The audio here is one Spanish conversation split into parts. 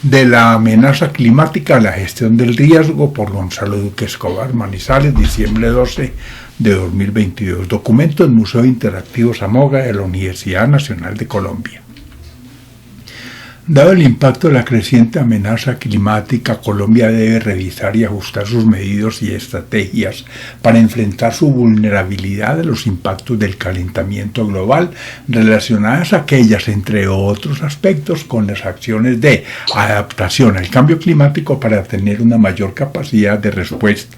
de la amenaza climática a la gestión del riesgo, por Gonzalo Duque Escobar, Manizales, diciembre 12 de 2022. Documento del Museo Interactivo Zamoga de la Universidad Nacional de Colombia. Dado el impacto de la creciente amenaza climática, Colombia debe revisar y ajustar sus medidas y estrategias para enfrentar su vulnerabilidad a los impactos del calentamiento global, relacionadas aquellas, entre otros aspectos, con las acciones de adaptación al cambio climático para tener una mayor capacidad de respuesta,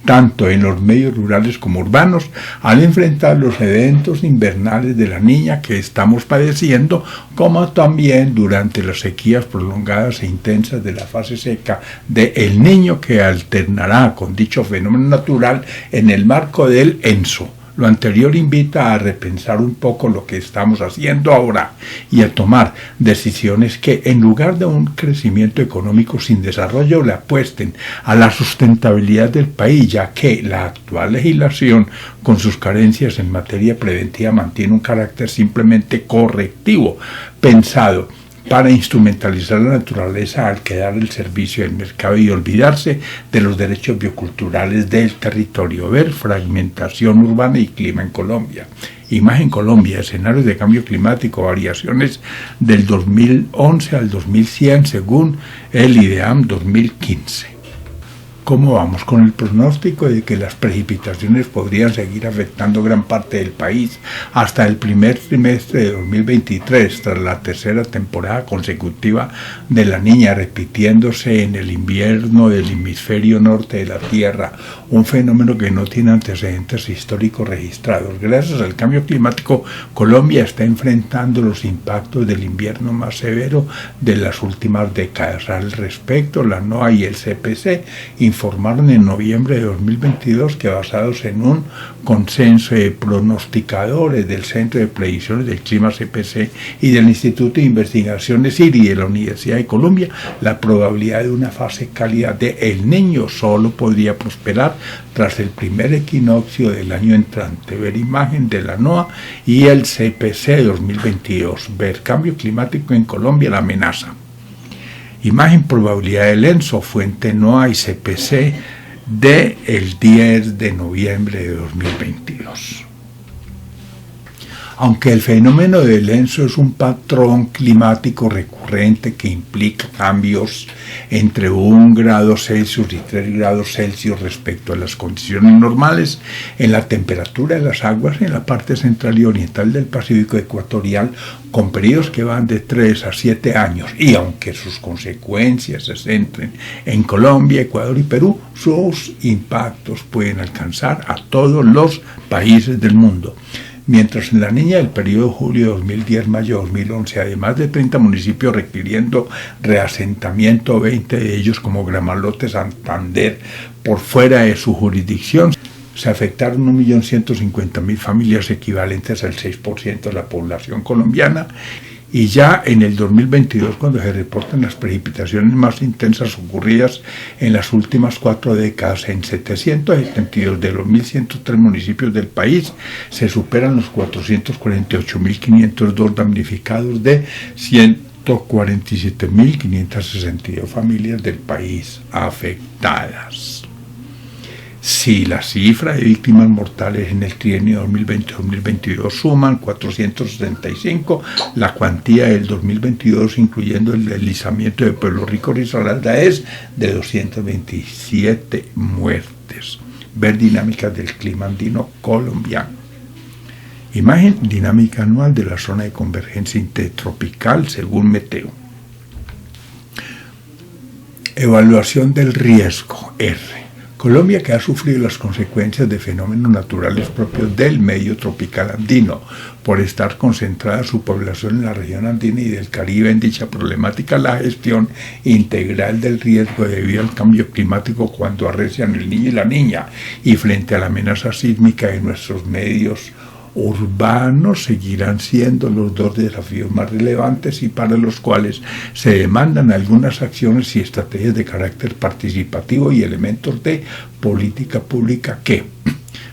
tanto en los medios rurales como urbanos, al enfrentar los eventos invernales de la Niña que estamos padeciendo, como también durante las sequías prolongadas e intensas de la fase seca de El Niño, que alternará con dicho fenómeno natural en el marco del ENSO. Lo anterior invita a repensar un poco lo que estamos haciendo ahora y a tomar decisiones que, en lugar de un crecimiento económico sin desarrollo, le apuesten a la sustentabilidad del país, ya que la actual legislación, con sus carencias en materia preventiva, mantiene un carácter simplemente correctivo, pensado para instrumentalizar la naturaleza al quedar el servicio del mercado y olvidarse de los derechos bioculturales del territorio. Ver fragmentación urbana y clima en Colombia. Imagen Colombia, escenarios de cambio climático, variaciones del 2011 al 2100 según el IDEAM 2015. ¿Cómo vamos con el pronóstico de que las precipitaciones podrían seguir afectando gran parte del país hasta el primer trimestre de 2023, tras la tercera temporada consecutiva de la Niña repitiéndose en el invierno del hemisferio norte de la Tierra, un fenómeno que no tiene antecedentes históricos registrados? Gracias al cambio climático, Colombia está enfrentando los impactos del invierno más severo de las últimas décadas. Al respecto, la NOAA y el CPC informaron en noviembre de 2022 que, basados en un consenso de pronosticadores del Centro de Predicciones del Clima CPC y del Instituto de Investigaciones IRI de la Universidad de Colombia, la probabilidad de una fase cálida de El Niño solo podría prosperar tras el primer equinoccio del año entrante. Ver imagen de la NOAA y el CPC 2022. Ver cambio climático en Colombia, la amenaza. Imagen probabilidad del ENSO, fuente NOAA y CPC de el 10 de noviembre de 2022. Aunque el fenómeno del ENSO es un patrón climático recurrente que implica cambios entre 1 grado Celsius y 3 grados Celsius respecto a las condiciones normales en la temperatura de las aguas en la parte central y oriental del Pacífico ecuatorial, con periodos que van de 3 a 7 años, y aunque sus consecuencias se centren en Colombia, Ecuador y Perú, sus impactos pueden alcanzar a todos los países del mundo. Mientras en la Niña del periodo julio 2010-mayo 2011, además de 30 municipios requiriendo reasentamiento, 20 de ellos como Gramalote, Santander, por fuera de su jurisdicción, se afectaron 1.150.000 familias, equivalentes al 6% de la población colombiana. Y ya en el 2022, cuando se reportan las precipitaciones más intensas ocurridas en las últimas 4 décadas, en 772 de los 1.103 municipios del país, se superan los 448.502 damnificados de 147.562 familias del país afectadas. Si la cifra de víctimas mortales en el trienio 2020-2022 suman 465, la cuantía del 2022, incluyendo el deslizamiento de Pueblo Rico y Risaralda, es de 227 muertes. Ver dinámicas del clima andino colombiano. Imagen dinámica anual de la zona de convergencia intertropical según Meteo. Evaluación del riesgo, R. Colombia, que ha sufrido las consecuencias de fenómenos naturales propios del medio tropical andino, por estar concentrada su población en la región andina y del Caribe en dicha problemática, la gestión integral del riesgo debido al cambio climático cuando arrecian el Niño y la Niña, y frente a la amenaza sísmica de nuestros medios urbanos, seguirán siendo los dos desafíos más relevantes y para los cuales se demandan algunas acciones y estrategias de carácter participativo y elementos de política pública que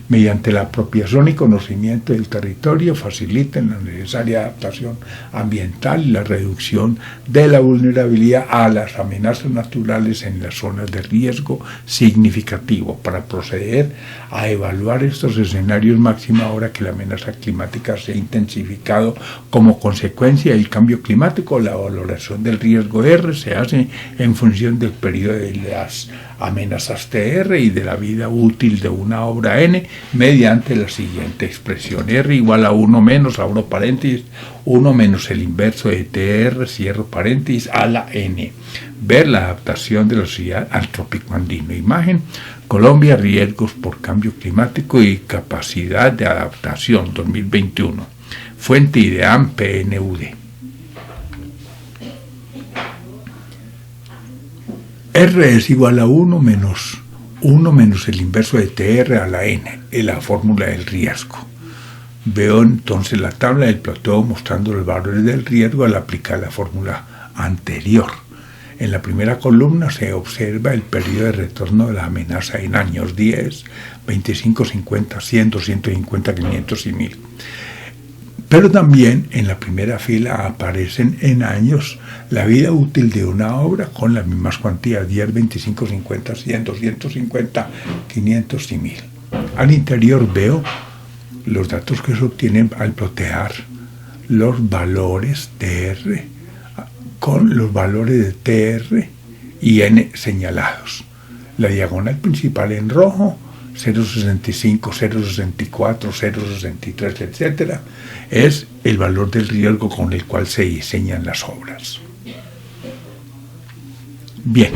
mediante la apropiación y conocimiento del territorio, faciliten la necesaria adaptación ambiental y la reducción de la vulnerabilidad a las amenazas naturales en las zonas de riesgo significativo. Para proceder a evaluar estos escenarios máxima ahora que la amenaza climática se ha intensificado como consecuencia del cambio climático, la valoración del riesgo R se hace en función del periodo de las amenazas TR y de la vida útil de una obra N mediante la siguiente expresión: R igual a 1 menos, abro paréntesis, 1 menos el inverso de TR, cierro paréntesis, a la N. Ver la adaptación de la sociedad al trópico andino. Imagen: Colombia, riesgos por cambio climático y capacidad de adaptación 2021. Fuente IDEAM PNUD. R es igual a 1 menos el inverso de TR a la N, en la fórmula del riesgo. Veo entonces la tabla del plateo mostrando los valores del riesgo al aplicar la fórmula anterior. En la primera columna se observa el periodo de retorno de la amenaza en años: 10, 25, 50, 100, 250, 500 y 1000. Pero también en la primera fila aparecen en años la vida útil de una obra con las mismas cuantías: 10, 25, 50, 100, 250, 500 y 1000. Al interior veo los datos que se obtienen al plotear los valores TR con los valores de TR y N señalados. La diagonal principal en rojo, 0,65, 0,64, 0,63, etc., es el valor del riesgo con el cual se diseñan las obras. Bien,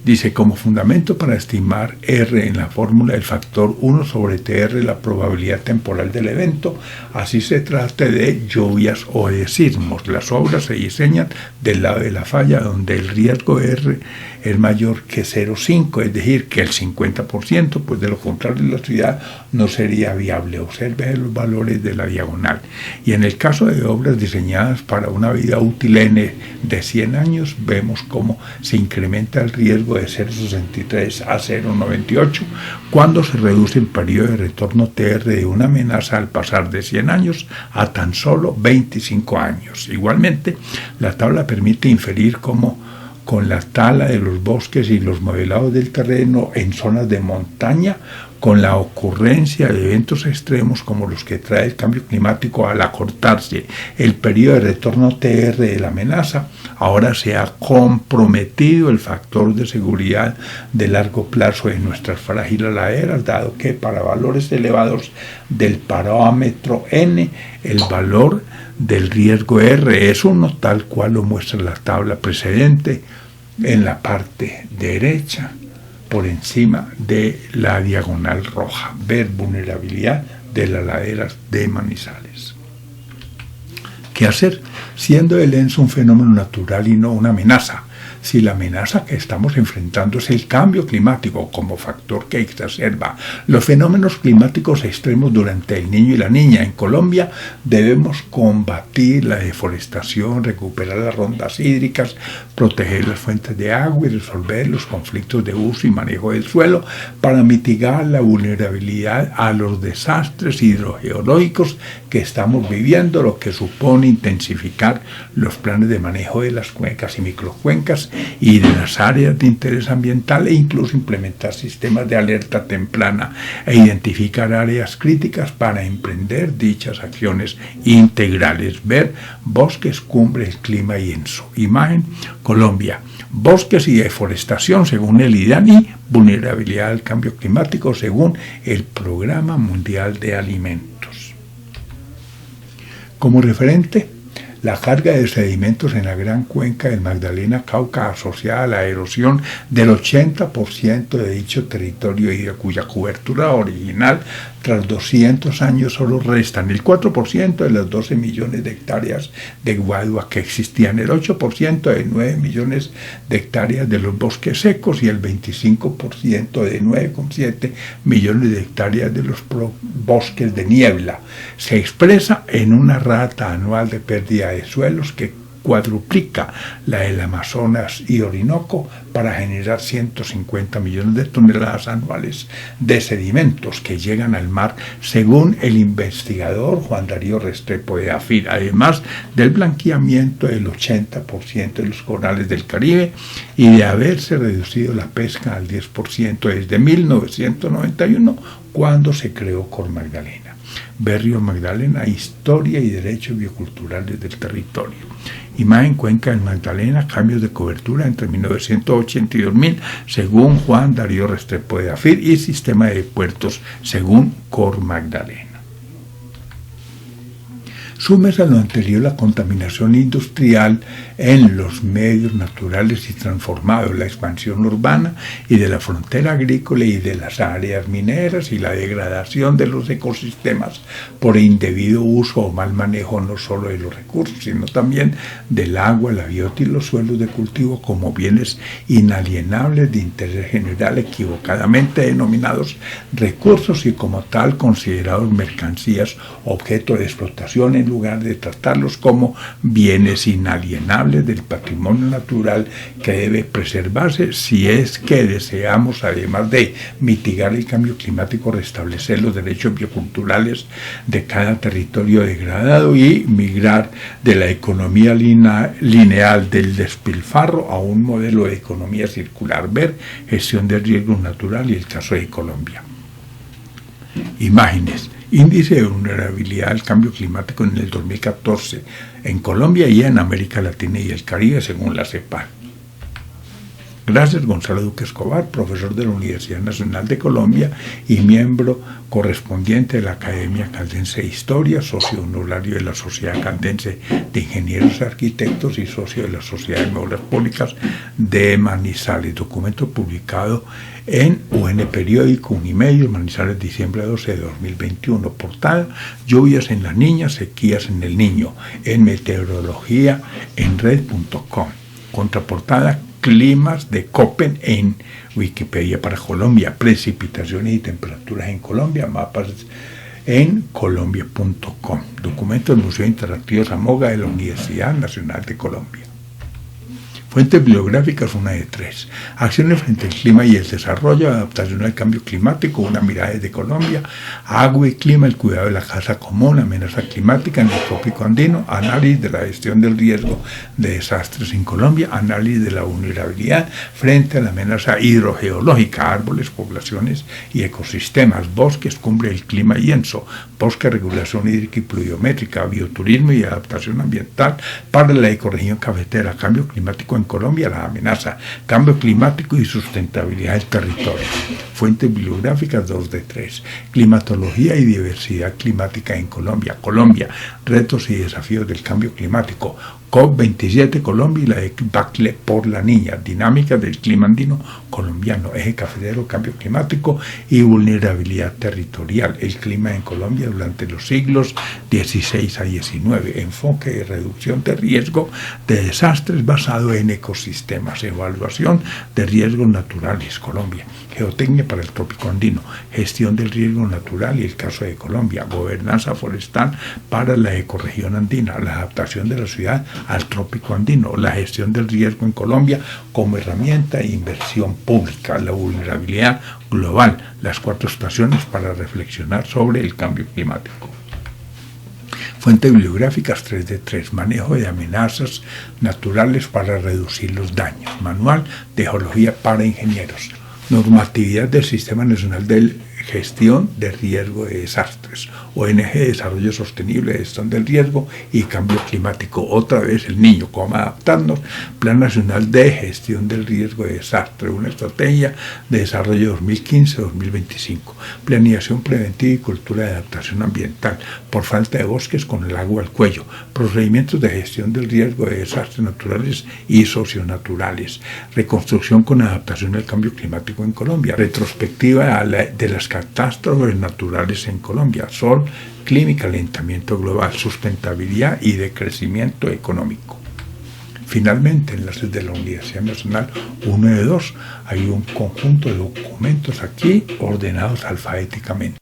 dice: como fundamento para estimar R en la fórmula del factor 1 sobre TR, la probabilidad temporal del evento, así se trate de lluvias o de sismos. Las obras se diseñan del lado de la falla donde el riesgo R es mayor que 0,5, es decir, que el 50%, pues de lo contrario la ciudad no sería viable. Observe los valores de la diagonal. Y en el caso de obras diseñadas para una vida útil N de 100 años, vemos cómo se incrementa el riesgo de 0,63 a 0,98 cuando se reduce el periodo de retorno TR de una amenaza al pasar de 100 años a tan solo 25 años. Igualmente, la tabla permite inferir cómo con la tala de los bosques y los modelados del terreno en zonas de montaña, con la ocurrencia de eventos extremos como los que trae el cambio climático al acortarse el periodo de retorno TR de la amenaza, ahora se ha comprometido el factor de seguridad de largo plazo de nuestras frágiles laderas, dado que para valores elevados del parámetro N, el valor del riesgo R es 1, tal cual lo muestra la tabla precedente en la parte derecha, por encima de la diagonal roja. Ver vulnerabilidad de las laderas de Manizales. ¿Qué hacer? Siendo el ENSO un fenómeno natural y no una amenaza. Si la amenaza que estamos enfrentando es el cambio climático como factor que exacerba los fenómenos climáticos extremos durante el niño y la niña en Colombia, debemos combatir la deforestación, recuperar las rondas hídricas, proteger las fuentes de agua y resolver los conflictos de uso y manejo del suelo para mitigar la vulnerabilidad a los desastres hidrogeológicos que estamos viviendo, lo que supone intensificar los planes de manejo de las cuencas y microcuencas y de las áreas de interés ambiental, e incluso implementar sistemas de alerta temprana e identificar áreas críticas para emprender dichas acciones integrales. Ver bosques, cumbres, clima y ENSO. Imagen: Colombia, bosques y deforestación según el IDAN y vulnerabilidad al cambio climático según el Programa Mundial de Alimentos. Como referente, la carga de sedimentos en la gran cuenca del Magdalena-Cauca asociada a la erosión del 80% de dicho territorio y de cuya cobertura original tras 200 años solo restan el 4% de las 12 millones de hectáreas de guadua que existían, el 8% de 9 millones de hectáreas de los bosques secos y el 25% de 9,7 millones de hectáreas de los bosques de niebla. Se expresa en una rata anual de pérdida de suelos que cuadruplica la del Amazonas y Orinoco para generar 150 millones de toneladas anuales de sedimentos que llegan al mar, según el investigador Juan Darío Restrepo de AFID, además del blanqueamiento del 80% de los corales del Caribe y de haberse reducido la pesca al 10% desde 1991, cuando se creó Cor Magdalena. Ver Río Magdalena, historia y derechos bioculturales del territorio. Imagen Cuenca del Magdalena, cambios de cobertura entre 1980 y 2000, según Juan Darío Restrepo de AFID, y sistema de puertos, según Cor Magdalena. Súmese a lo anterior la contaminación industrial en los medios naturales y transformados, la expansión urbana y de la frontera agrícola y de las áreas mineras y la degradación de los ecosistemas por indebido uso o mal manejo no solo de los recursos, sino también del agua, la biota y los suelos de cultivo como bienes inalienables de interés general, equivocadamente denominados recursos y como tal considerados mercancías, objeto de explotación, en lugar de tratarlos como bienes inalienables del patrimonio natural que debe preservarse si es que deseamos, además de mitigar el cambio climático, restablecer los derechos bioculturales de cada territorio degradado y migrar de la economía lineal del despilfarro a un modelo de economía circular. Ver gestión de riesgo natural y el caso de Colombia. Imágenes. Índice de vulnerabilidad al cambio climático en el 2014 en Colombia y en América Latina y el Caribe, según la CEPAL. Gracias, Gonzalo Duque Escobar, profesor de la Universidad Nacional de Colombia y miembro correspondiente de la Academia Caldense de Historia, socio honorario de la Sociedad Caldense de Ingenieros y Arquitectos y socio de la Sociedad de Memoras Públicas de Manizales. Documento publicado en UN Periódico, Unimedios, Manizales, diciembre 12 de 2021. Portada: lluvias en la Niña, sequías en el Niño, en meteorología en red.com. Contraportada: climas de Köppen en Wikipedia para Colombia, precipitaciones y temperaturas en Colombia, mapas en colombia.com. Documento del Museo Interactivo Zamoga de la Universidad Nacional de Colombia. Fuentes bibliográficas, una de 3. Acciones frente al clima y el desarrollo, adaptación al cambio climático, una mirada desde Colombia. Agua y clima, el cuidado de la casa común, amenaza climática en el trópico andino, análisis de la gestión del riesgo de desastres en Colombia, análisis de la vulnerabilidad frente a la amenaza hidrogeológica, árboles, poblaciones y ecosistemas, bosques, cumbre del clima y ENSO, bosque, regulación hídrica y pluviométrica, bioturismo y adaptación ambiental para la ecorregión cafetera, cambio climático en Colombia, la amenaza, cambio climático y sustentabilidad del territorio. Fuentes bibliográficas, 2 de 3. Climatología y diversidad climática en Colombia. Colombia, retos y desafíos del cambio climático. COP27 Colombia y la debacle por la Niña, dinámicas del clima andino colombiano, eje cafetero, cambio climático y vulnerabilidad territorial, el clima en Colombia durante los siglos XVI a XIX, enfoque de reducción de riesgo de desastres basado en ecosistemas, evaluación de riesgos naturales, Colombia, geotecnia para el trópico andino, gestión del riesgo natural y el caso de Colombia, gobernanza forestal para la ecorregión andina, la adaptación de la ciudad al trópico andino, la gestión del riesgo en Colombia como herramienta de inversión pública, la vulnerabilidad global, las 4 estaciones para reflexionar sobre el cambio climático. Fuentes bibliográficas, 3 de 3. Manejo de amenazas naturales para reducir los daños. Manual de geología para ingenieros. Normatividad del Sistema Nacional de Gestión de Riesgo de Desastres, ONG de Desarrollo Sostenible, Gestión del Riesgo y Cambio Climático. Otra vez el niño, cómo adaptarnos. Plan Nacional de Gestión del Riesgo de Desastre, una estrategia de desarrollo 2015-2025. Planeación preventiva y cultura de adaptación ambiental por falta de bosques con el agua al cuello. Procedimientos de gestión del riesgo de desastres naturales y socionaturales. Reconstrucción con adaptación al cambio climático en Colombia. Retrospectiva de las catástrofes naturales en Colombia. Sol, clima y calentamiento global, sustentabilidad y decrecimiento económico. Finalmente, enlaces de la Universidad Nacional, 1 de 2. Hay un conjunto de documentos aquí ordenados alfabéticamente.